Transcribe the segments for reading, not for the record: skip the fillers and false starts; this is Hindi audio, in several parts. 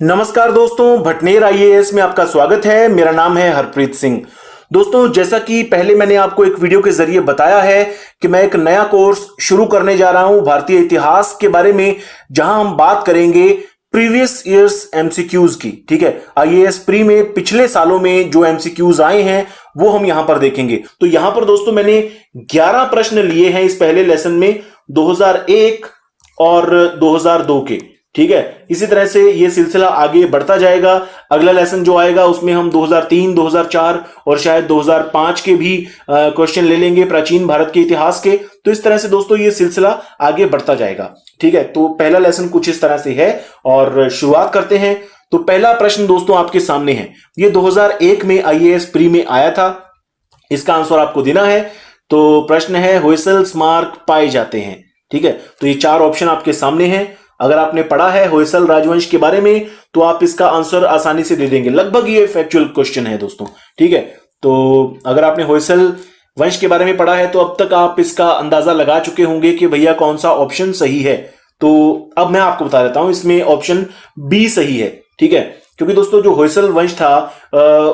नमस्कार दोस्तों, भटनेर आईएएस में आपका स्वागत है। मेरा नाम है हरप्रीत सिंह। दोस्तों, जैसा कि पहले मैंने आपको एक वीडियो के जरिए बताया है कि मैं एक नया कोर्स शुरू करने जा रहा हूं भारतीय इतिहास के बारे में, जहां हम बात करेंगे प्रीवियस ईयर्स एमसीक्यूज की। ठीक है, आईएएस प्री में पिछले सालों में जो एमसीक्यूज आए हैं वो हम यहां पर देखेंगे। तो यहां पर दोस्तों मैंने 11 प्रश्न लिए हैं इस पहले लेसन में, 2001 और 2002 के। ठीक है, इसी तरह से ये सिलसिला आगे बढ़ता जाएगा। अगला लेसन जो आएगा उसमें हम 2003, 2004 और शायद 2005 के भी क्वेश्चन ले लेंगे, प्राचीन भारत के इतिहास के। तो इस तरह से दोस्तों ये सिलसिला आगे बढ़ता जाएगा। ठीक है, तो पहला लेसन कुछ इस तरह से है और शुरुआत करते हैं। तो पहला प्रश्न दोस्तों आपके सामने है, ये 2001 में आईएएस प्री में आया था। इसका आंसर आपको देना है। तो प्रश्न है, होयसल स्मारक पाए जाते हैं। ठीक है, तो ये 4 ऑप्शन आपके सामने हैं। अगर आपने पढ़ा है होयसल राजवंश के बारे में तो आप इसका आंसर आसानी से दे देंगे। लगभग ये फैक्चुअल क्वेश्चन है दोस्तों। ठीक है, तो अगर आपने होयसल वंश के बारे में पढ़ा है तो अब तक आप इसका अंदाजा लगा चुके होंगे कि भैया कौन सा ऑप्शन सही है। तो अब मैं आपको बता देता हूं, इसमें ऑप्शन बी सही है। ठीक है, क्योंकि दोस्तों जो होयसल वंश था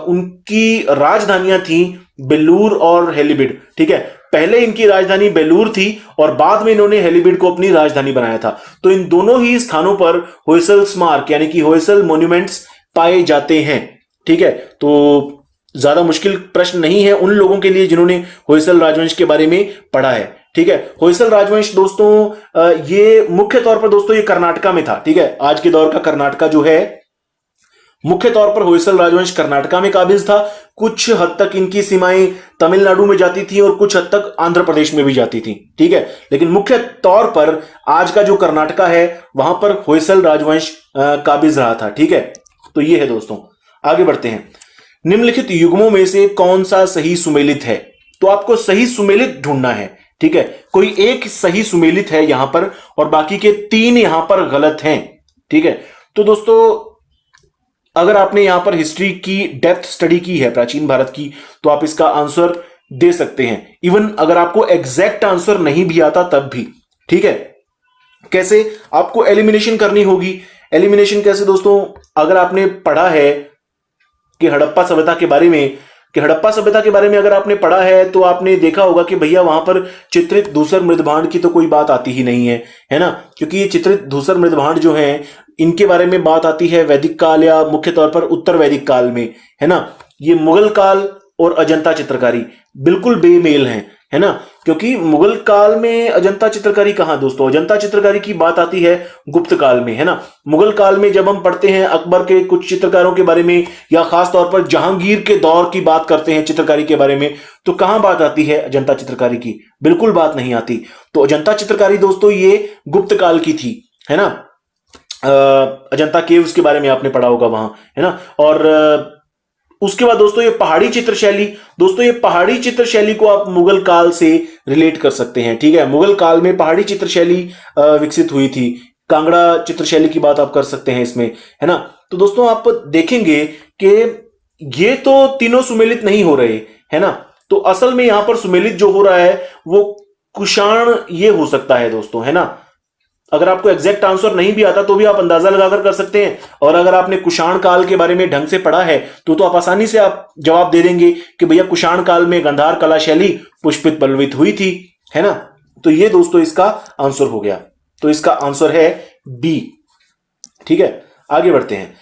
उनकी राजधानियां थी बेलूर और हेलीबिड। ठीक है, पहले इनकी राजधानी बेलूर थी और बाद में इन्होंने हेलीबिड को अपनी राजधानी बनाया था। तो इन दोनों ही स्थानों पर होयसल स्मारक यानी कि होयसल मॉन्यूमेंट्स पाए जाते हैं। ठीक है, तो ज्यादा मुश्किल प्रश्न नहीं है उन लोगों के लिए जिन्होंने होयसल राजवंश के बारे में पढ़ा है। ठीक है, होयसल राजवंश दोस्तों ये मुख्य तौर पर दोस्तों ये कर्नाटका में था। ठीक है, आज के दौर का कर्नाटका जो है, मुख्य तौर पर होयसल राजवंश कर्नाटका में काबिज था। कुछ हद तक इनकी सीमाएं तमिलनाडु में जाती थी और कुछ हद तक आंध्र प्रदेश में भी जाती थी। ठीक है, लेकिन मुख्य तौर पर आज का जो कर्नाटका है वहां पर होयसल राजवंश काबिज रहा था। ठीक है, तो ये है दोस्तों। आगे बढ़ते हैं। निम्नलिखित युग्मों में से कौन सा सही सुमेलित है? तो आपको सही सुमेलित ढूंढना है। ठीक है, कोई एक सही सुमेलित है यहां पर और बाकी के 3 यहां पर गलत हैं। ठीक है, तो दोस्तों अगर आपने यहां पर हिस्ट्री की डेप्थ स्टडी की है प्राचीन भारत की तो आप इसका आंसर दे सकते हैं। इवन अगर आपको एग्जैक्ट आंसर नहीं भी आता तब भी। ठीक है, कैसे? आपको एलिमिनेशन करनी होगी। एलिमिनेशन कैसे दोस्तों? अगर आपने पढ़ा है कि हड़प्पा सभ्यता के बारे में, अगर आपने पढ़ा है तो आपने देखा होगा कि भैया वहां पर चित्रित धूसर मृदभांड की तो कोई बात आती ही नहीं है ना? क्योंकि ये चित्रित धूसर मृदभांड जो है इनके बारे में बात आती है वैदिक काल या मुख्य तौर पर उत्तर वैदिक काल में, है ना? ये मुगल काल और अजंता चित्रकारी बिल्कुल बेमेल है ना? क्योंकि मुगल काल में अजंता चित्रकारी कहां दोस्तों? अजंता चित्रकारी की बात आती है गुप्त काल में, है ना? मुगल काल में जब हम पढ़ते हैं अकबर के कुछ चित्रकारों के बारे में या खास तौर पर जहांगीर के दौर की बात करते हैं चित्रकारी के बारे में, तो कहां बात आती है अजंता चित्रकारी की? बिल्कुल बात नहीं आती। तो अजंता चित्रकारी दोस्तों ये गुप्त काल की थी, है ना? अजंता केव्स के बारे में आपने पढ़ा होगा वहां, है ना? और उसके बाद दोस्तों ये पहाड़ी चित्र शैली को आप मुगल काल से रिलेट कर सकते हैं। ठीक है, मुगल काल में पहाड़ी चित्र शैली विकसित हुई थी। कांगड़ा चित्र शैली की बात आप कर सकते हैं इसमें, है ना? तो दोस्तों आप देखेंगे कि ये तो तीनों सुमेलित नहीं हो रहे, है ना? तो असल में यहां पर सुमेलित जो हो रहा है वो कुषाण ये हो सकता है दोस्तों, है ना? अगर आपको एग्जैक्ट आंसर नहीं भी आता तो भी आप अंदाजा लगाकर कर सकते हैं। और अगर आपने कुषाण काल के बारे में ढंग से पढ़ा है तो आप आसानी से आप जवाब दे देंगे कि भैया कुषाण काल में गंधार कला शैली पुष्पित पल्लवित हुई थी, है ना? तो ये दोस्तों इसका आंसर हो गया। तो इसका आंसर है बी। ठीक है, आगे बढ़ते हैं।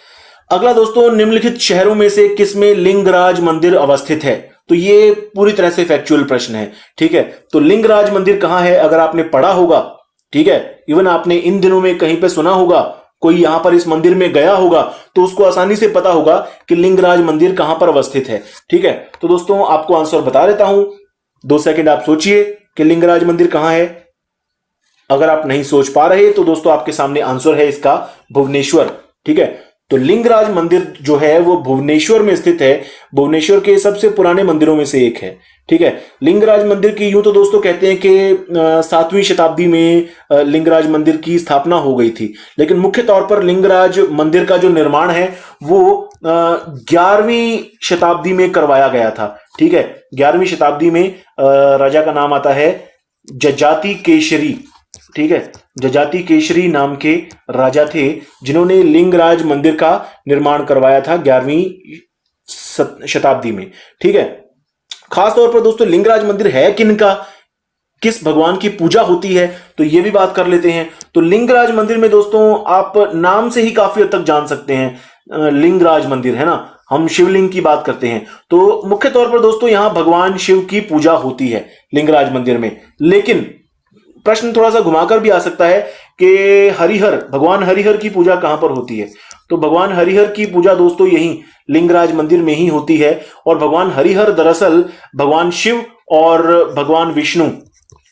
अगला दोस्तों, निम्नलिखित शहरों में से किसमें लिंगराज मंदिर अवस्थित है? तो ये पूरी तरह से फैक्चुअल प्रश्न है। ठीक है, तो लिंगराज मंदिर कहां है? अगर आपने पढ़ा होगा, ठीक है, इवन आपने इन दिनों में कहीं पे सुना होगा, कोई यहां पर इस मंदिर में गया होगा तो उसको आसानी से पता होगा कि लिंगराज मंदिर कहां पर अवस्थित है। ठीक है, तो दोस्तों आपको आंसर बता देता हूं, 2 सेकंड आप सोचिए कि लिंगराज मंदिर कहां है। अगर आप नहीं सोच पा रहे तो दोस्तों आपके सामने आंसर है इसका भुवनेश्वर। ठीक है, तो लिंगराज मंदिर जो है वो भुवनेश्वर में स्थित है। भुवनेश्वर के सबसे पुराने मंदिरों में से एक है। ठीक है, लिंगराज मंदिर की यूं तो दोस्तों कहते हैं कि 7वीं शताब्दी में लिंगराज मंदिर की स्थापना हो गई थी, लेकिन मुख्य तौर पर लिंगराज मंदिर का जो निर्माण है वो 11वीं शताब्दी में करवाया गया था। ठीक है, 11वीं शताब्दी में राजा का नाम आता है जजाति केशरी। ठीक है, जजाति केशरी नाम के राजा थे जिन्होंने लिंगराज मंदिर का निर्माण करवाया था 11वीं शताब्दी में। ठीक है, खास तौर पर दोस्तों लिंगराज मंदिर है किनका, किस भगवान की पूजा होती है, तो ये भी बात कर लेते हैं। तो लिंगराज मंदिर में दोस्तों आप नाम से ही काफी हद तक जान सकते हैं, लिंगराज मंदिर है ना, हम शिवलिंग की बात करते हैं। तो मुख्य तौर पर दोस्तों यहां भगवान शिव की पूजा होती है लिंगराज मंदिर में। लेकिन प्रश्न थोड़ा सा घुमाकर भी आ सकता है कि हरिहर, भगवान हरिहर की पूजा कहां पर होती है, तो भगवान हरिहर की पूजा दोस्तों यही लिंगराज मंदिर में ही होती है। और भगवान हरिहर दरअसल भगवान शिव और भगवान विष्णु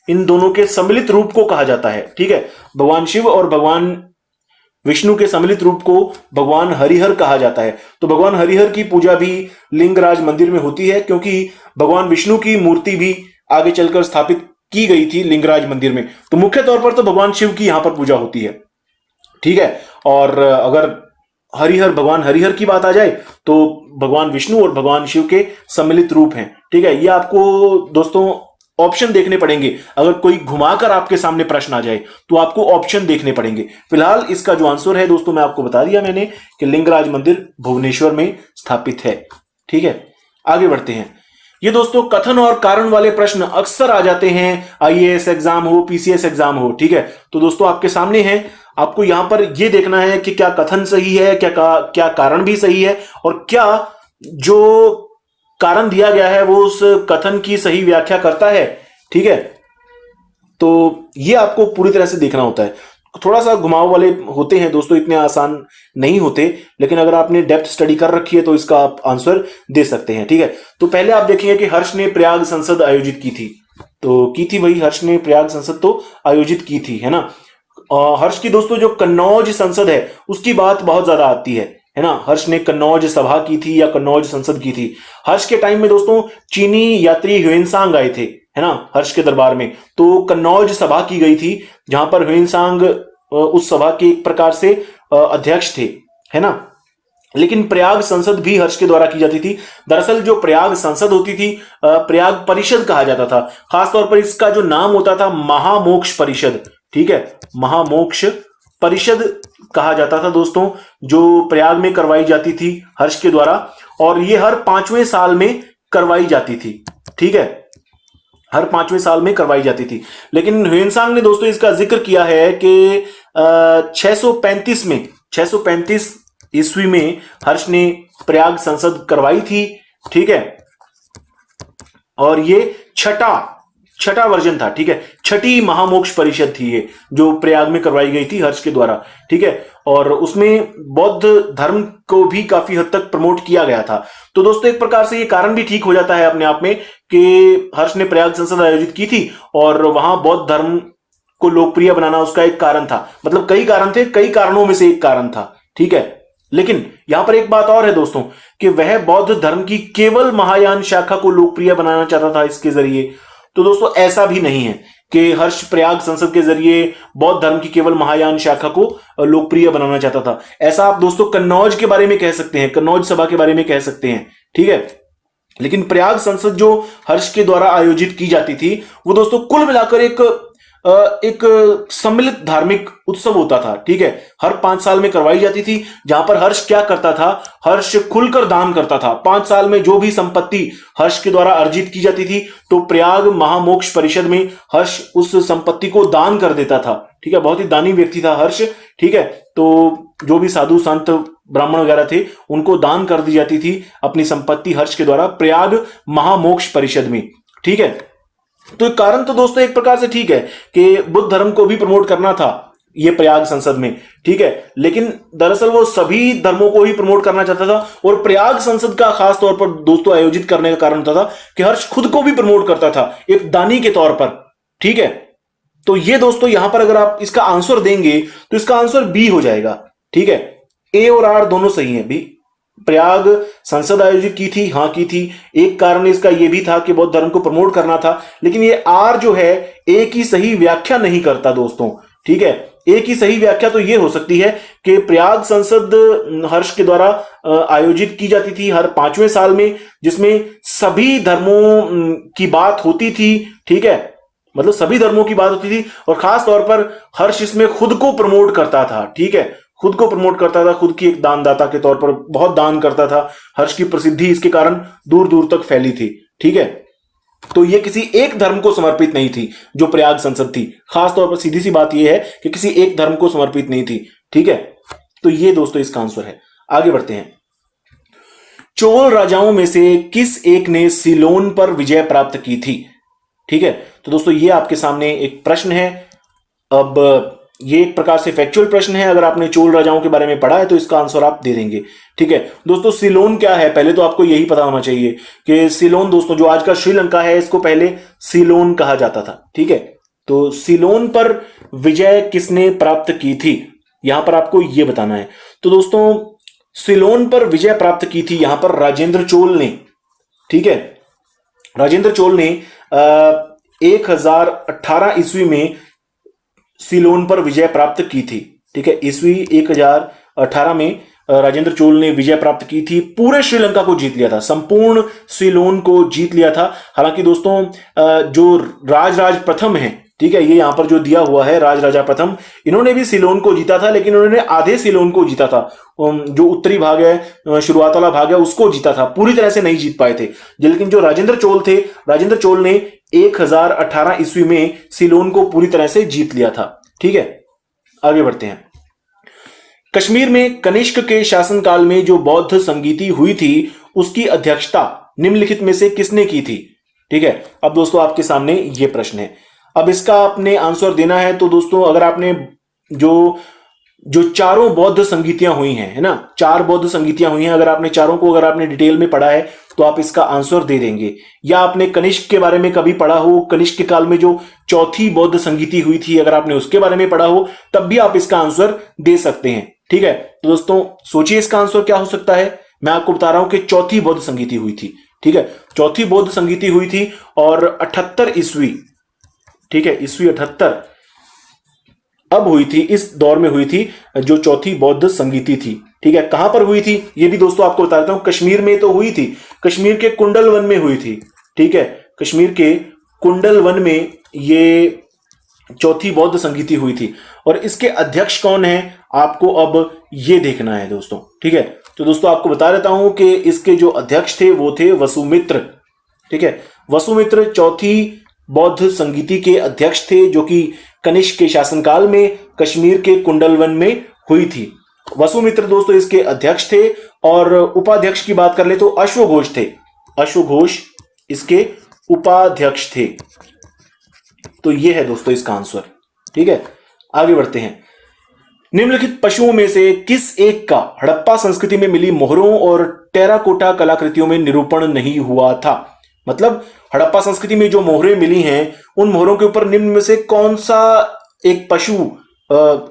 इन दोनों के सम्मिलित रूप को कहा जाता है। ठीक है, भगवान शिव और भगवान विष्णु के सम्मिलित रूप को भगवान हरिहर कहा जाता है। तो भगवान हरिहर की पूजा भी लिंगराज मंदिर में होती है, क्योंकि भगवान विष्णु की मूर्ति भी आगे चलकर स्थापित की गई थी लिंगराज मंदिर में। तो मुख्य तौर पर तो भगवान शिव की यहां पर पूजा होती है। ठीक है, और अगर हरिहर, भगवान हरिहर की बात आ जाए तो भगवान विष्णु और भगवान शिव के सम्मिलित रूप हैं। ठीक है, ये आपको दोस्तों ऑप्शन देखने पड़ेंगे। अगर कोई घुमाकर आपके सामने प्रश्न आ जाए तो आपको ऑप्शन देखने पड़ेंगे। फिलहाल इसका जो आंसर है दोस्तों मैं आपको बता दिया मैंने कि लिंगराज मंदिर भुवनेश्वर में स्थापित है। ठीक है, आगे बढ़ते हैं। ये दोस्तों कथन और कारण वाले प्रश्न अक्सर आ जाते हैं, आईएएस एग्जाम हो, पीसीएस एग्जाम हो। ठीक है, तो दोस्तों आपके सामने है, आपको यहां पर यह देखना है कि क्या कथन सही है, क्या कारण भी सही है, और क्या जो कारण दिया गया है वो उस कथन की सही व्याख्या करता है। ठीक है, तो ये आपको पूरी तरह से देखना होता है। थोड़ा सा घुमाव वाले होते हैं दोस्तों, इतने आसान नहीं होते, लेकिन अगर आपने डेप्थ स्टडी कर रखी है तो इसका आप आंसर दे सकते हैं। ठीक है, तो पहले आप देखेंगे कि हर्ष ने प्रयाग संसद आयोजित की थी, तो की थी भाई, हर्ष ने प्रयाग संसद तो आयोजित की थी, है ना। हर्ष की दोस्तों जो कन्नौज संसद है उसकी बात बहुत ज्यादा आती है ना। हर्ष ने कन्नौज सभा की थी या कन्नौज संसद की थी। हर्ष के टाइम में दोस्तों चीनी यात्री ह्वेनसांग आए थे, है ना, हर्ष के दरबार में, तो कन्नौज सभा की गई थी जहां पर ह्वेनसांग उस सभा के एक प्रकार से अध्यक्ष थे, है ना। लेकिन प्रयाग संसद भी हर्ष के द्वारा की जाती थी। दरअसल जो प्रयाग संसद होती थी प्रयाग परिषद कहा जाता था। खासतौर पर इसका जो नाम होता था महामोक्ष परिषद। ठीक है, महामोक्ष परिषद कहा जाता था दोस्तों, जो प्रयाग में करवाई जाती थी हर्ष के द्वारा, और ये हर 5वें साल में करवाई जाती थी। ठीक है, हर 5वें साल में करवाई जाती थी। लेकिन ह्वेनसांग ने दोस्तों इसका जिक्र किया है कि 635 ईस्वी में हर्ष ने प्रयाग संसद करवाई थी। ठीक है, और ये छठा वर्जन था। ठीक है, छठी महामोक्ष परिषद थी ये, जो प्रयाग में करवाई गई थी हर्ष के द्वारा। ठीक है, और उसमें बौद्ध धर्म को भी काफी हद तक प्रमोट किया गया था। तो दोस्तों एक प्रकार से ये कारण भी ठीक हो जाता है अपने आप में कि हर्ष ने प्रयाग संसद आयोजित की थी और वहां बौद्ध धर्म को लोकप्रिय बनाना उसका एक कारण था। मतलब कई कारण थे, कई कारणों में से एक कारण था। ठीक है, लेकिन यहां पर एक बात और है दोस्तों कि वह बौद्ध धर्म की केवल महायान शाखा को लोकप्रिय बनाना चाहता था इसके जरिए। तो दोस्तों ऐसा भी नहीं है कि हर्ष प्रयाग संसद के जरिए बौद्ध धर्म की केवल महायान शाखा को लोकप्रिय बनाना चाहता था। ऐसा आप दोस्तों कन्नौज के बारे में कह सकते हैं, कन्नौज सभा के बारे में कह सकते हैं। ठीक है, लेकिन प्रयाग संसद जो हर्ष के द्वारा आयोजित की जाती थी वो दोस्तों कुल मिलाकर एक सम्मिलित धार्मिक उत्सव होता था। ठीक है, हर 5 साल में करवाई जाती थी, जहां पर हर्ष क्या करता था, हर्ष खुलकर दान करता था। 5 साल में जो भी संपत्ति हर्ष के द्वारा अर्जित की जाती थी तो प्रयाग महामोक्ष परिषद में हर्ष उस संपत्ति को दान कर देता था। ठीक है, बहुत ही दानी व्यक्ति था हर्ष। ठीक है, तो जो भी साधु संत ब्राह्मण वगैरह थे उनको दान कर दी जाती थी अपनी संपत्ति हर्ष के द्वारा प्रयाग महामोक्ष परिषद में। ठीक है, तो कारण तो दोस्तों एक प्रकार से ठीक है कि बुद्ध धर्म को भी प्रमोट करना था ये प्रयाग संसद में। ठीक है, लेकिन दरअसल वो सभी धर्मों को ही प्रमोट करना चाहता था, और प्रयाग संसद का खास तौर पर दोस्तों आयोजित करने का कारण होता था कि हर्ष खुद को भी प्रमोट करता था एक दानी के तौर पर। ठीक है, तो ये दोस्तों यहां पर अगर आप इसका आंसर देंगे तो इसका आंसर बी हो जाएगा। ठीक है, ए और आर दोनों सही है। भी प्रयाग संसद आयोजित की थी, हाँ की थी। एक कारण इसका यह भी था कि बौद्ध धर्म को प्रमोट करना था, लेकिन ये आर जो है ए की सही व्याख्या नहीं करता दोस्तों। ठीक है, ए की सही व्याख्या तो यह हो सकती है कि प्रयाग संसद हर्ष के द्वारा आयोजित की जाती थी हर 5वें साल में, जिसमें सभी धर्मों की बात होती थी। ठीक है, मतलब सभी धर्मों की बात होती थी, और खास तौर पर हर्ष इसमें खुद को प्रमोट करता था। ठीक है, खुद को प्रमोट करता था, खुद की एक दानदाता के तौर पर बहुत दान करता था। हर्ष की प्रसिद्धि इसके कारण दूर दूर तक फैली थी। ठीक है, तो ये किसी एक धर्म को समर्पित नहीं थी जो प्रयाग संसद थी। खास तौर पर सीधी सी बात यह है कि किसी एक धर्म को समर्पित नहीं थी। ठीक है, तो ये दोस्तों इसका आंसर है। आगे बढ़ते हैं। चोल राजाओं में से किस एक ने सीलोन पर विजय प्राप्त की थी? ठीक है, तो दोस्तों ये आपके सामने एक प्रश्न है। अब ये एक प्रकार से फैक्चुअल प्रश्न है। अगर आपने चोल राजाओं के बारे में पढ़ा है तो इसका आंसर आप दे देंगे। ठीक है दोस्तों, सीलोन क्या है पहले तो आपको यही पता होना चाहिए कि सीलोन दोस्तों जो आज का श्रीलंका है, इसको पहले सीलोन कहा जाता था। ठीक है, तो सीलोन पर विजय किसने प्राप्त की थी, यहां पर आपको यह बताना है। तो दोस्तों सीलोन पर विजय प्राप्त की थी यहां पर राजेंद्र चोल ने। ठीक है, राजेंद्र चोल ने 1018 ईस्वी में सीलोन पर विजय प्राप्त की थी। ठीक है, ईस्वी 1018 में राजेंद्र चोल ने विजय प्राप्त की थी, पूरे श्रीलंका को जीत लिया था, संपूर्ण सीलोन को जीत लिया था। हालांकि दोस्तों जो राज प्रथम है, ठीक है, ये यहां पर जो दिया हुआ है राजा प्रथम, इन्होंने भी सीलोन को जीता था, लेकिन उन्होंने आधे सीलोन को जीता था। जो उत्तरी भाग है, शुरुआत वाला भाग है, उसको जीता था, पूरी तरह से नहीं जीत पाए थे। लेकिन जो राजेंद्र चोल थे, राजेंद्र चोल ने 1018 ईस्वी में सीलोन को पूरी तरह से जीत लिया था। ठीक है, आगे बढ़ते हैं। कश्मीर में कनिष्क के शासनकाल में जो बौद्ध संगीति हुई थी, उसकी अध्यक्षता निम्नलिखित में से किसने की थी? ठीक है, अब दोस्तों आपके सामने यह प्रश्न है। अब इसका आपने आंसर देना है। तो दोस्तों अगर आपने जो चारों बौद्ध संगीतियां हुई हैं, है ना, 4 बौद्ध संगीतियां हुई हैं, अगर आपने चारों को अगर आपने डिटेल में पढ़ा है तो आप इसका आंसर दे देंगे। या आपने कनिष्क के बारे में कभी पढ़ा हो, कनिष्क के काल में जो चौथी बौद्ध संगीति हुई थी, अगर आपने उसके बारे में पढ़ा हो तब भी आप इसका आंसर दे सकते हैं। ठीक है, तो दोस्तों सोचिए इसका आंसर क्या हो सकता है। मैं आपको बता रहा हूं कि चौथी बौद्ध संगीति हुई थी। ठीक है, चौथी बौद्ध संगीति हुई थी और 78 ईस्वी, ठीक है, ईस्वी 78 अब हुई थी, इस दौर में हुई थी जो चौथी बौद्ध संगीति थी। ठीक है, कहां पर हुई थी ये भी दोस्तों आपको बता देता हूं। कश्मीर में तो हुई थी, कश्मीर के कुंडल वन में हुई थी। ठीक है, कश्मीर के कुंडल वन में ये चौथी बौद्ध संगीति हुई थी। और इसके अध्यक्ष कौन है आपको अब ये देखना है दोस्तों। ठीक है, तो दोस्तों आपको बता देता हूं कि इसके जो अध्यक्ष थे वो थे वसुमित्र। ठीक है, वसुमित्र चौथी बौद्ध संगीति के अध्यक्ष थे, जो कि कनिष्क के शासनकाल में कश्मीर के कुंडलवन में हुई थी। वसुमित्र दोस्तों इसके अध्यक्ष थे। और उपाध्यक्ष की बात कर ले तो अश्वघोष थे, अश्वघोष इसके उपाध्यक्ष थे। तो यह है दोस्तों इसका आंसर। ठीक है, आगे बढ़ते हैं। निम्नलिखित पशुओं में से किस एक का हड़प्पा संस्कृति में मिली मोहरों और टेराकोटा कलाकृतियों में निरूपण नहीं हुआ था? मतलब हड़प्पा संस्कृति में जो मोहरें मिली हैं, उन मोहरों के ऊपर निम्न में से कौन सा एक पशु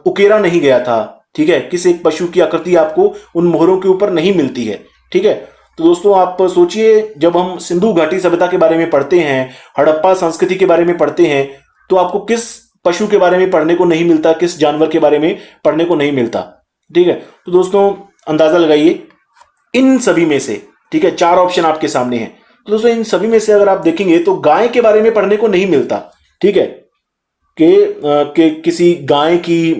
उकेरा नहीं गया था? ठीक है, किस एक पशु की आकृति आपको उन मोहरों के ऊपर नहीं मिलती है? ठीक है, तो दोस्तों आप सोचिए, जब हम सिंधु घाटी सभ्यता के बारे में पढ़ते हैं, हड़प्पा संस्कृति के बारे में पढ़ते हैं, तो आपको किस पशु के बारे में पढ़ने को नहीं मिलता, किस जानवर के बारे में पढ़ने को नहीं मिलता? ठीक है, तो दोस्तों अंदाजा लगाइए इन सभी में से। ठीक है, 4 ऑप्शन आपके सामने हैं। तो दोस्तों इन सभी में से अगर आप देखेंगे तो गाय के बारे में पढ़ने को नहीं मिलता। ठीक है, कि किसी गाय की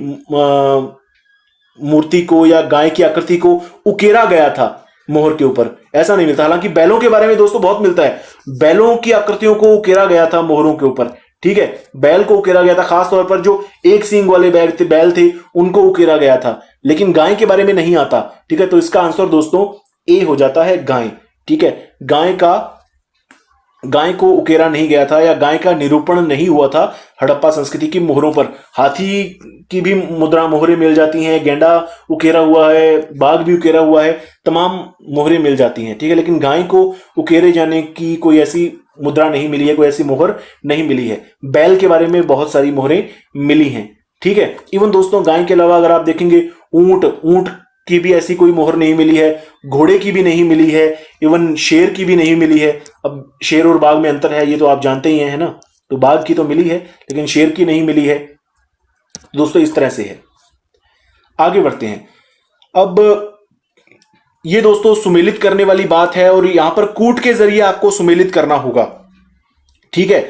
मूर्ति को या गाय की आकृति को उकेरा गया था मोहर के ऊपर, ऐसा नहीं मिलता। हालांकि बैलों के बारे में दोस्तों बहुत मिलता है, बैलों की आकृतियों को उकेरा गया था मोहरों के ऊपर। ठीक है, बैल को उकेरा गया था, खास तौर पर जो एक सींग वाले बैल थे उनको उकेरा गया था, लेकिन गाय के बारे में नहीं आता। ठीक है, तो इसका आंसर दोस्तों ए हो जाता है, गाय। ठीक है, गाय को उकेरा नहीं गया था या गाय का निरूपण नहीं हुआ था हड़प्पा संस्कृति की मोहरों पर। हाथी की भी मोहरें मिल जाती हैं, गेंडा उकेरा हुआ है, बाघ भी उकेरा हुआ है, तमाम मोहरें मिल जाती हैं। ठीक है, लेकिन गाय को उकेरे जाने की कोई ऐसी मुद्रा नहीं मिली है, कोई ऐसी मोहर नहीं मिली है। बैल के बारे में बहुत सारी मोहरें मिली हैं। ठीक है, इवन दोस्तों गाय के अलावा अगर आप देखेंगे ऊंट की भी ऐसी कोई मोहर नहीं मिली है, घोड़े की भी नहीं मिली है, इवन शेर की भी नहीं मिली है। अब शेर और बाघ में अंतर है, ये तो आप जानते ही हैं, है ना। तो बाघ की तो मिली है लेकिन शेर की नहीं मिली है। दोस्तों इस तरह से है। आगे बढ़ते हैं। अब ये दोस्तों सुमेलित करने वाली बात है और यहां पर कूट के जरिए आपको सुमेलित करना होगा। ठीक है,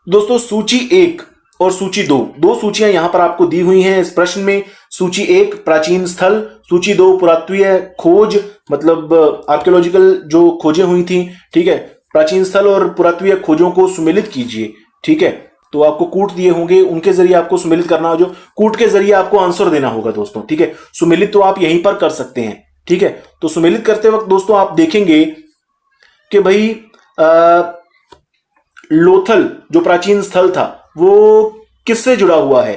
दोस्तों सूची 1 और सूची 2, दो सूचियां यहां पर आपको दी हुई हैं इस प्रश्न में। सूची 1 प्राचीन स्थल, सूची 2 पुरातत्वीय खोज, मतलब आर्कियोलॉजिकल जो खोजें हुई थी। ठीक है, प्राचीन स्थल और पुरातत्वीय खोजों को सुमेलित कीजिए। ठीक है, तो आपको कूट दिए होंगे, उनके जरिए आपको सुमेलित करना हो, जो कूट के जरिए आपको आंसर देना होगा दोस्तों। ठीक है, सुमेलित तो आप यहीं पर कर सकते हैं। ठीक है, तो सुमेलित करते वक्त दोस्तों आप देखेंगे कि भाई लोथल जो प्राचीन स्थल था वो किससे जुड़ा हुआ है,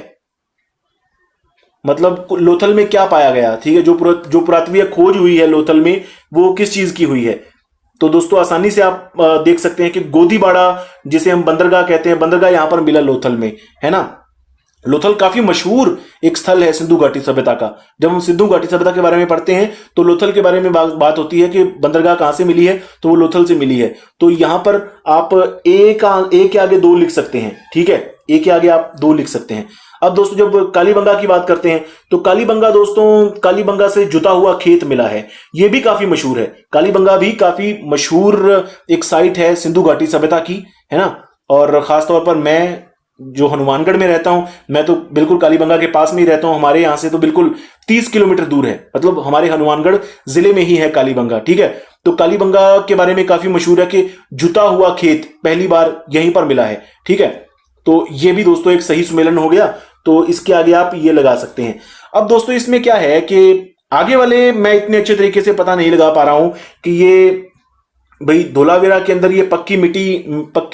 मतलब लोथल में क्या पाया गया। ठीक है, जो पुरातत्वीय खोज हुई है लोथल में वो किस चीज की हुई है। तो दोस्तों आसानी से आप देख सकते हैं कि गोदीबाड़ा जिसे हम बंदरगाह कहते हैं, बंदरगाह यहां पर मिला लोथल में, है ना। लोथल काफी मशहूर एक स्थल है सिंधु घाटी सभ्यता का। जब हम सिंधु घाटी सभ्यता के बारे में पढ़ते हैं तो लोथल के बारे में बात होती है कि बंदरगाह कहां से मिली है, तो वो लोथल से मिली है। तो यहां पर आप ए के आगे 2 लिख सकते हैं। ठीक है, ए के आगे आप 2 लिख सकते हैं। अब दोस्तों जब कालीबंगा की बात करते हैं तो कालीबंगा दोस्तों, कालीबंगा से जुता हुआ खेत मिला है, ये भी काफी मशहूर है। कालीबंगा भी काफी मशहूर एक साइट है सिंधु घाटी सभ्यता की, है ना। और खासतौर पर मैं जो हनुमानगढ़ में रहता हूं, मैं तो बिल्कुल कालीबंगा के पास में ही रहता हूं। हमारे यहां से तो बिल्कुल 30 किलोमीटर दूर है, मतलब हमारे हनुमानगढ़ जिले में ही है कालीबंगा। ठीक है, तो कालीबंगा के बारे में काफी मशहूर है कि जुता हुआ खेत पहली बार यहीं पर मिला है। ठीक है, तो ये भी दोस्तों एक सही सुमेलन हो गया, तो इसके आगे आप ये लगा सकते हैं। अब दोस्तों इसमें क्या है कि आगे वाले मैं इतने अच्छे तरीके से पता नहीं लगा पा रहा हूं कि ये भाई धोलावीरा के अंदर ये पक्की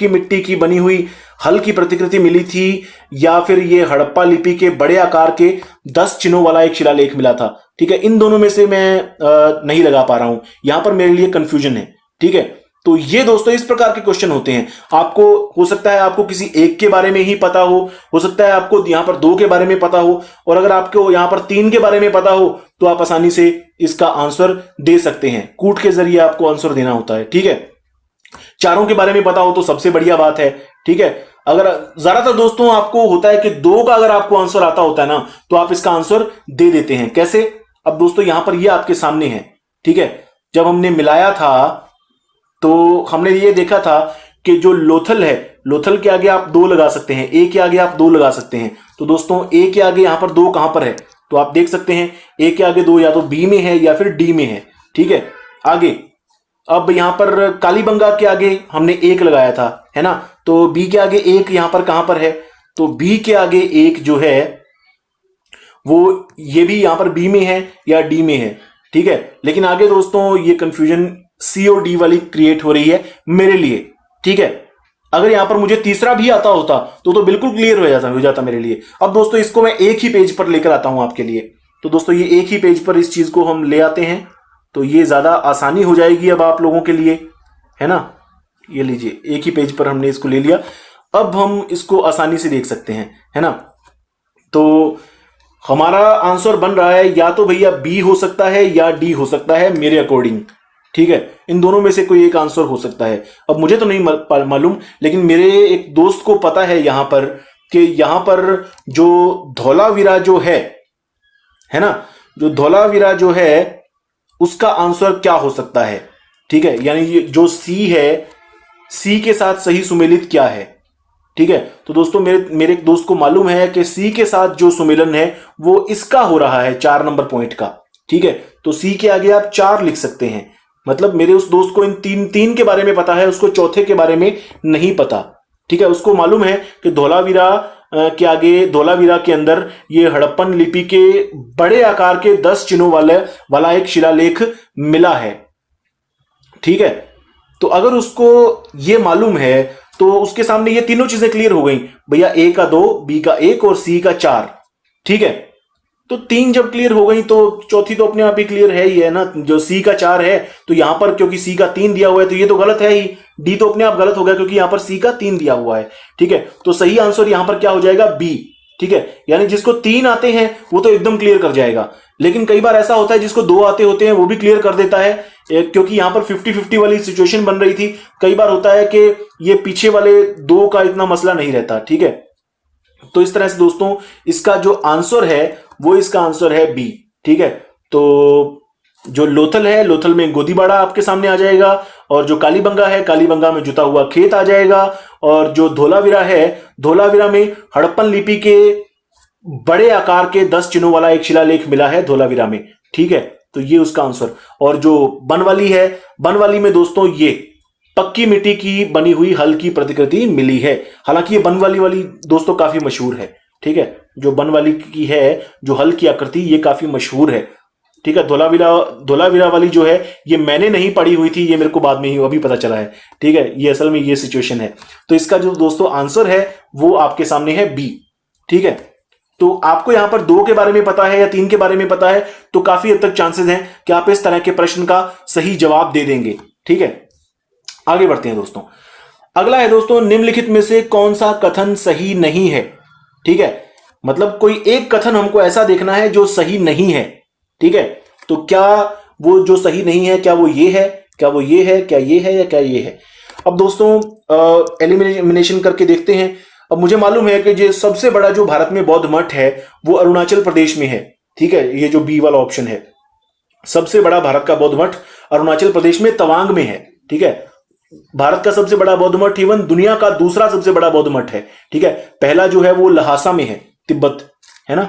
मिट्टी की बनी हुई हल की प्रतिकृति मिली थी, या फिर ये हड़प्पा लिपि के बड़े आकार के 10 चिन्हों वाला एक शिलालेख मिला था। ठीक है, इन दोनों में से मैं नहीं लगा पा रहा हूं, यहां पर मेरे लिए कंफ्यूजन है। ठीक है, तो ये दोस्तों इस प्रकार के क्वेश्चन होते हैं। आपको हो सकता है आपको किसी एक के बारे में ही पता हो सकता है आपको यहां पर 2 के बारे में पता हो, और अगर आपको यहां पर 3 के बारे में पता हो तो आप आसानी से इसका आंसर दे सकते हैं। कूट के जरिए आपको आंसर देना होता है। ठीक है, चारों के बारे में पता हो तो सबसे बढ़िया बात है। ठीक है, अगर ज्यादातर दोस्तों आपको होता है कि 2 का अगर आपको आंसर आता होता है ना तो आप इसका आंसर दे देते हैं। कैसे? अब दोस्तों यहां पर ये आपके सामने है। ठीक है, जब हमने मिलाया था तो हमने ये देखा था कि जो लोथल है, लोथल के आगे आप 2 लगा सकते हैं, ए के आगे आप 2 लगा सकते हैं। तो दोस्तों ए के आगे यहां पर 2 कहां पर है, तो आप देख सकते हैं ए के आगे 2 या तो बी में है या फिर डी में है। ठीक है, आगे अब यहां पर कालीबंगा के आगे हमने 1 लगाया था, है ना, तो बी के आगे 1 यहां पर कहां पर है, तो बी के आगे 1 जो है वो ये भी यहां पर बी में है या डी में है। ठीक है, लेकिन आगे दोस्तों ये कंफ्यूजन सी और डी वाली क्रिएट हो रही है मेरे लिए। ठीक है, अगर यहां पर मुझे तीसरा भी आता होता तो बिल्कुल क्लियर हो जाता मेरे लिए। अब दोस्तों इसको मैं एक ही पेज पर लेकर आता हूं आपके लिए। तो दोस्तों ये एक ही पेज पर इस चीज को हम ले आते हैं, तो ये ज्यादा आसानी हो जाएगी अब आप लोगों के लिए, है ना। ये लीजिए, एक ही पेज पर हमने इसको ले लिया, अब हम इसको आसानी से देख सकते हैं, है ना। तो हमारा आंसर बन रहा है या तो भैया बी हो सकता है या डी हो सकता है मेरे अकॉर्डिंग। ठीक है, इन दोनों में से कोई एक आंसर हो सकता है। अब मुझे तो नहीं मालूम, लेकिन मेरे एक दोस्त को पता है यहां पर कि यहां पर जो धौलावीरा जो है ना, जो धौलावीरा जो है उसका आंसर क्या हो सकता है। ठीक है, यानी ये जो सी है, सी के साथ सही सुमेलित क्या है। ठीक है, तो दोस्तों मेरे एक दोस्त को मालूम है कि सी के साथ जो सुमेलन है वो इसका हो रहा है 4 नंबर पॉइंट का। ठीक है, तो सी के आगे आप 4 लिख सकते हैं। मतलब मेरे उस दोस्त को इन तीन के बारे में पता है, उसको चौथे के बारे में नहीं पता। ठीक है, उसको मालूम है कि धौलावीरा के आगे, धौलावीरा के अंदर ये हड़प्पन लिपि के बड़े आकार के 10 चिन्हों वाला एक शिलालेख मिला है। ठीक है, तो अगर उसको ये मालूम है तो उसके सामने ये तीनों चीजें क्लियर हो गई भैया, ए का 2, बी का 1 और सी का 4। ठीक है, तो 3 जब क्लियर हो गई तो चौथी तो अपने आप ही क्लियर है ही, है ना। जो सी का 4 है तो यहां पर क्योंकि सी का 3 दिया हुआ है तो ये तो गलत है ही, डी तो अपने आप गलत हो गया क्योंकि यहां पर सी का 3 दिया हुआ है। ठीक है, तो सही आंसर यहां पर क्या हो जाएगा, बी। ठीक है, यानी जिसको 3 आते हैं वो तो एकदम क्लियर कर जाएगा, लेकिन कई बार ऐसा होता है जिसको 2 आते होते हैं वो भी क्लियर कर देता है, क्योंकि यहां पर 50-50 वाली सिचुएशन बन रही थी। कई बार होता है कि ये पीछे वाले 2 का इतना मसला नहीं रहता। ठीक है, तो इस तरह से दोस्तों इसका जो आंसर है वो इसका आंसर है बी। ठीक है, तो जो लोथल है, लोथल में गोदीबाड़ा आपके सामने आ जाएगा, और जो कालीबंगा है, कालीबंगा में जुता हुआ खेत आ जाएगा, और जो धोलावीरा है, धोलावीरा में हड़प्पन लिपि के बड़े आकार के 10 चिन्हों वाला एक शिलालेख मिला है धोलावीरा में। ठीक है, तो ये उसका आंसर। और जो बनवाली है, बनवाली में दोस्तों ये पक्की मिट्टी की बनी हुई हल की प्रतिकृति मिली है। हालांकि ये बनवाली वाली दोस्तों काफी मशहूर है। ठीक है, जो बनवाली की है, जो हल की आकृति, ये काफी मशहूर है। ठीक है, धोलावीरा वाली जो है ये मैंने नहीं पढ़ी हुई थी, ये मेरे को बाद में ही अभी पता चला है। ठीक है, ये असल में ये सिचुएशन है। तो इसका जो दोस्तों आंसर है वो आपके सामने है बी। ठीक है, तो आपको यहां पर 2 के बारे में पता है या 3 के बारे में पता है, तो काफी हद तक चांसेस हैं कि आप इस तरह के प्रश्न का सही जवाब दे देंगे। ठीक है, आगे बढ़ते हैं दोस्तों। अगला है दोस्तों, निम्नलिखित में से कौन सा कथन सही नहीं है। ठीक है, मतलब कोई एक कथन हमको ऐसा देखना है जो सही नहीं है। ठीक है, तो क्या वो जो सही नहीं है, क्या वो ये है, क्या वो ये है, क्या ये है, या क्या ये है। अब दोस्तों एलिमिनेशन करके देखते हैं। अब मुझे मालूम है कि जो सबसे बड़ा जो भारत में बौद्ध मठ है वो अरुणाचल प्रदेश में है। ठीक है, ये जो बी वाला ऑप्शन है, सबसे बड़ा भारत का बौद्ध मठ अरुणाचल प्रदेश में तवांग में है। ठीक है, भारत का सबसे बड़ा बौद्ध मठ इवन दुनिया का दूसरा सबसे बड़ा बौद्ध मठ है। ठीक है, पहला जो है वो लहासा में है, तिब्बत, है ना।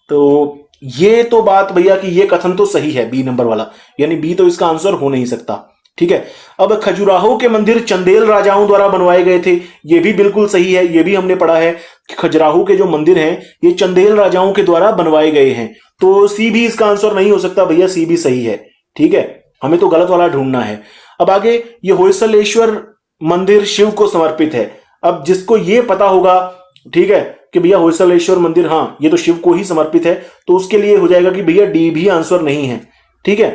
तो ये तो बात भैया कि ये कथन तो सही है, बी नंबर वाला, यानी बी तो इसका आंसर हो नहीं सकता। ठीक है, अब खजुराहो के मंदिर चंदेल राजाओं द्वारा बनवाए गए थे, ये भी बिल्कुल सही है। ये भी हमने पढ़ा है कि खजुराहो के जो मंदिर हैं ये चंदेल राजाओं के द्वारा बनवाए गए हैं। तो सी भी इसका आंसर नहीं हो सकता भैया, सी भी सही है। ठीक है, हमें तो गलत वाला ढूंढना है। अब आगे, ये होयसलेश्वर मंदिर शिव को समर्पित है। अब जिसको ये पता होगा, ठीक है, कि भैया होयसलेश्वर मंदिर, हाँ ये तो शिव को ही समर्पित है, तो उसके लिए हो जाएगा कि भैया डी भी आंसर नहीं है। ठीक है,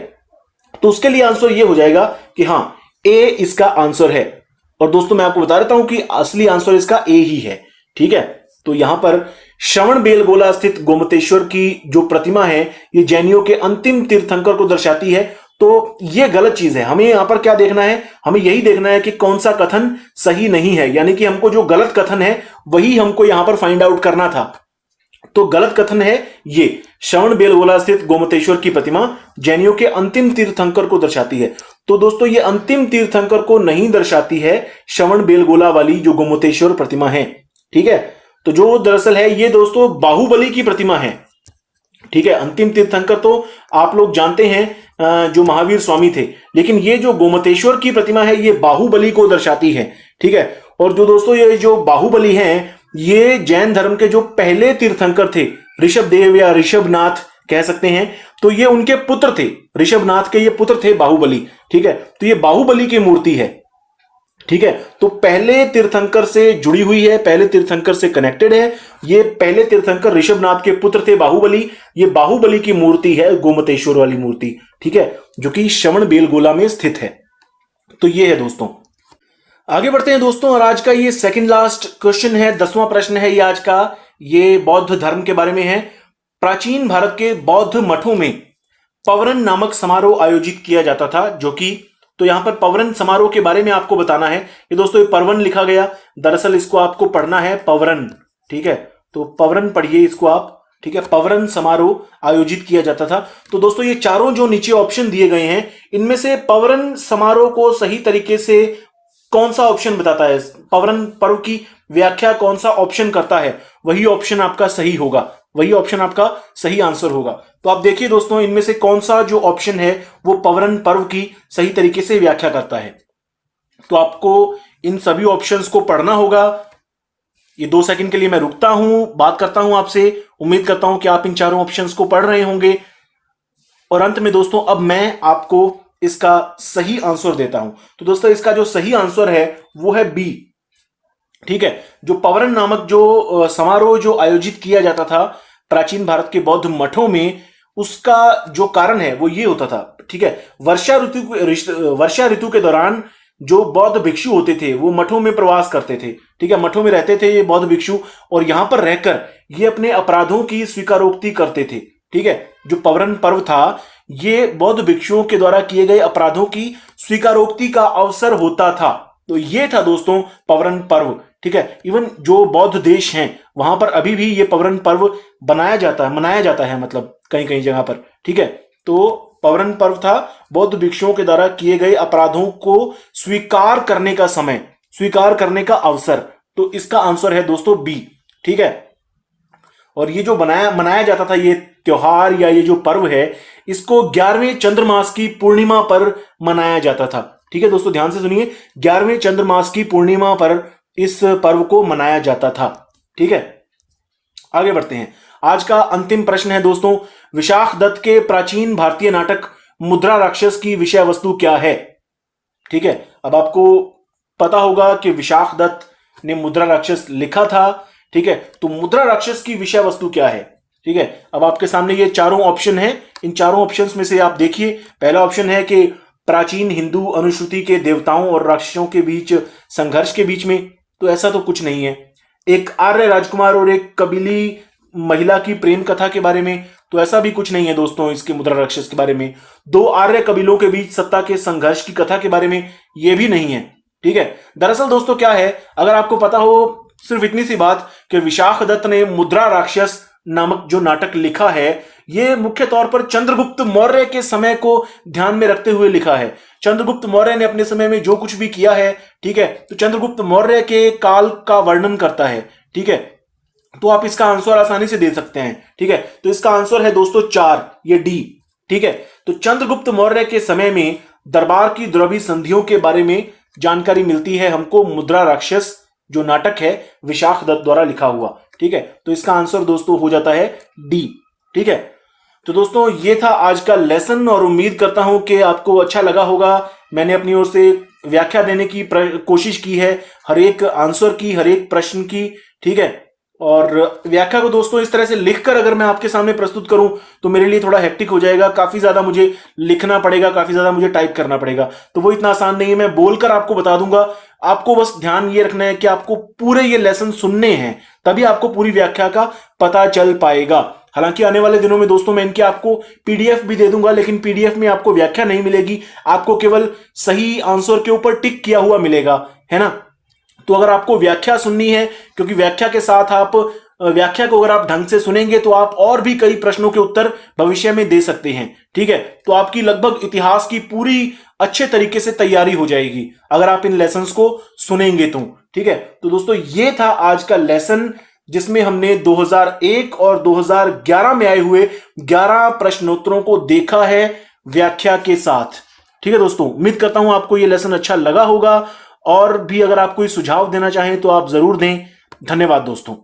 तो उसके लिए आंसर ये हो जाएगा कि हाँ ए इसका आंसर है। और दोस्तों मैं आपको बता देता हूं कि असली आंसर इसका ए ही है। ठीक है, तो यहां पर श्रवण बेलगोला स्थित गोमतेश्वर की जो प्रतिमा है ये जैनियों के अंतिम तीर्थंकर को दर्शाती है। तो ये गलत चीज है। हमें यहां पर क्या देखना है, हमें यही देखना है कि कौन सा कथन सही नहीं है, यानी कि हमको जो गलत कथन है वही हमको यहां पर फाइंड आउट करना था। तो गलत कथन है ये, श्रवण बेलगोला स्थित गोमतेश्वर की प्रतिमा जैनियों के अंतिम तीर्थंकर को दर्शाती है। तो दोस्तों ये अंतिम तीर्थंकर को नहीं दर्शाती है श्रवण बेलगोला वाली जो गोमतेश्वर प्रतिमा है। ठीक है, तो जो दरअसल है ये दोस्तों बाहुबली की प्रतिमा है। ठीक है, अंतिम तीर्थंकर तो आप लोग जानते हैं जो महावीर स्वामी थे, लेकिन ये जो गोमतेश्वर की प्रतिमा है ये बाहुबली को दर्शाती है। ठीक है, और जो दोस्तों ये जो बाहुबली हैं ये जैन धर्म के जो पहले तीर्थंकर थे, ऋषभदेव या ऋषभनाथ कह सकते हैं, तो ये उनके पुत्र थे, ऋषभनाथ के ये पुत्र थे बाहुबली। ठीक है, तो ये बाहुबली की मूर्ति है। ठीक है, तो पहले तीर्थंकर से जुड़ी हुई है, पहले तीर्थंकर से कनेक्टेड है। ये पहले तीर्थंकर ऋषभनाथ के पुत्र थे बाहुबली, ये बाहुबली की मूर्ति है, गोमतेश्वर वाली मूर्ति। ठीक है, जो कि श्रवण बेलगोला में स्थित है। तो ये है दोस्तों। आगे बढ़ते हैं दोस्तों, और आज का ये सेकंड लास्ट क्वेश्चन है, 10वां प्रश्न है ये आज का। ये बौद्ध धर्म के बारे में है। प्राचीन भारत के बौद्ध मठों में पवरन नामक समारोह आयोजित किया जाता था, जो कि, तो यहां पर पवरन समारोह के बारे में आपको बताना है। ये दोस्तों ये परवन लिखा गया, दरअसल इसको आपको पढ़ना है पवरन। ठीक है, तो पवरन पढ़िए इसको आप। ठीक है, पवरन समारोह आयोजित किया जाता था। तो दोस्तों ये चारों जो नीचे ऑप्शन दिए गए हैं, इनमें से पवरन समारोह को सही तरीके से कौन सा ऑप्शन बताता है, पवरन पर्व की व्याख्या कौन सा ऑप्शन करता है, वही ऑप्शन आपका सही होगा, वही ऑप्शन आपका सही आंसर होगा। तो आप देखिए दोस्तों, इनमें से कौन सा जो ऑप्शन है वो पवरन पर्व की सही तरीके से व्याख्या करता है। तो आपको इन सभी ऑप्शंस को पढ़ना होगा। ये 2 सेकंड के लिए मैं रुकता हूं, बात करता हूं आपसे। उम्मीद करता हूं कि आप इन चारों ऑप्शंस को पढ़ रहे होंगे। और अंत में दोस्तों अब मैं आपको इसका सही आंसर देता हूं। तो दोस्तों इसका जो सही आंसर है वो है बी। ठीक है, जो पवरन नामक जो समारोह जो आयोजित किया जाता था प्राचीन भारत के बौद्ध मठों में, उसका जो कारण है वो ये होता था। ठीक है, वर्षा ऋतु के दौरान जो बौद्ध भिक्षु होते थे वो मठों में प्रवास करते थे। ठीक है, मठों में रहते थे ये बौद्ध भिक्षु, और यहां पर रहकर ये अपने अपराधों की स्वीकारोक्ति करते थे। ठीक है, जो पवरन पर्व था ये बौद्ध भिक्षुओं के द्वारा किए गए अपराधों की स्वीकारोक्ति का अवसर होता था। तो ये था दोस्तों पवरन पर्व। ठीक है, इवन जो बौद्ध देश हैं वहां पर अभी भी ये पवरन पर्व मनाया जाता है, मतलब कहीं कहीं जगह पर। ठीक है, तो पर्वण पर्व था बौद्ध भिक्षुओं के द्वारा किए गए अपराधों को स्वीकार करने का समय, स्वीकार करने का अवसर। तो इसका आंसर है दोस्तों बी। ठीक है, और ये जो मनाया जाता था ये त्योहार या ये जो पर्व है, इसको 11वें चंद्रमास की पूर्णिमा पर मनाया जाता था। ठीक है दोस्तों, ध्यान से सुनिए, 11वें चंद्रमास की पूर्णिमा पर इस पर्व को मनाया जाता था। ठीक है, आगे बढ़ते हैं। आज का अंतिम प्रश्न है दोस्तों, विशाख दत्त के प्राचीन भारतीय नाटक मुद्रा राक्षस की विषय वस्तु क्या है? ठीक है, अब आपको पता होगा कि विशाख दत्त ने मुद्रा राक्षस लिखा था। ठीक है, तो मुद्रा राक्षस की विषय वस्तु क्या है? ठीक है, अब आपके सामने ये चारों ऑप्शन है, इन चारों ऑप्शंस में से आप देखिए। पहला ऑप्शन है कि प्राचीन हिंदू अनुश्रुति के देवताओं और राक्षसों के बीच संघर्ष के बीच में, तो ऐसा तो कुछ नहीं है। एक आर्य राजकुमार और एक कबीली महिला की प्रेम कथा के बारे में, तो ऐसा भी कुछ नहीं है दोस्तों इसके मुद्रा राक्षस के बारे में। दो आर्य कबीलों के बीच सत्ता के संघर्ष की कथा के बारे में, यह भी नहीं है। ठीक है, दरअसल दोस्तों क्या है, अगर आपको पता हो सिर्फ इतनी सी बात कि विशाख दत्त ने मुद्रा राक्षस नामक जो नाटक लिखा है, यह मुख्य तौर पर चंद्रगुप्त मौर्य के समय को ध्यान में रखते हुए लिखा है। चंद्रगुप्त मौर्य ने अपने समय में जो कुछ भी किया है, ठीक है, तो चंद्रगुप्त मौर्य के काल का वर्णन करता है। ठीक है, तो आप इसका आंसर आसानी से दे सकते हैं। ठीक है, तो इसका आंसर है दोस्तों 4, ये डी। ठीक है, तो चंद्रगुप्त मौर्य के समय में दरबार की द्रव्य संधियों के बारे में जानकारी मिलती है हमको मुद्रा राक्षस जो नाटक है विशाख दत्त द्वारा लिखा हुआ। ठीक है, तो इसका आंसर दोस्तों हो जाता है डी। ठीक है, तो दोस्तों ये था आज का लेसन और उम्मीद करता हूं कि आपको अच्छा लगा होगा। मैंने अपनी ओर से व्याख्या देने की कोशिश की है हर एक आंसर की, हर एक प्रश्न की। ठीक है, और व्याख्या को दोस्तों इस तरह से लिखकर अगर मैं आपके सामने प्रस्तुत करूं तो मेरे लिए थोड़ा हेक्टिक हो जाएगा, काफी ज्यादा मुझे लिखना पड़ेगा, काफी ज्यादा मुझे टाइप करना पड़ेगा, तो वो इतना आसान नहीं है। मैं बोलकर आपको बता दूंगा। आपको बस ध्यान ये रखना है कि आपको पूरे ये लेसन सुनने हैं, तभी आपको पूरी व्याख्या का पता चल पाएगा। हालांकि आने वाले दिनों में दोस्तों मैं इनके आपको पीडीएफ भी दे दूंगा, लेकिन पीडीएफ में आपको व्याख्या नहीं मिलेगी, आपको केवल सही आंसर के ऊपर टिक किया हुआ मिलेगा, है ना। तो अगर आपको व्याख्या सुननी है, क्योंकि व्याख्या के साथ आप व्याख्या को अगर आप ढंग से सुनेंगे तो आप और भी कई प्रश्नों के उत्तर भविष्य में दे सकते हैं। ठीक है, तो आपकी लगभग इतिहास की पूरी अच्छे तरीके से तैयारी हो जाएगी अगर आप इन लेसन्स को सुनेंगे तो। ठीक है, तो दोस्तों ये था आज का लेसन, जिसमें हमने 2001 और 2011 में आए हुए 11 प्रश्नोत्तरों को देखा है व्याख्या के साथ। ठीक है दोस्तों, उम्मीद करता हूं आपको यह लेसन अच्छा लगा होगा, और भी अगर आप कोई सुझाव देना चाहें तो आप जरूर दें। धन्यवाद दोस्तों।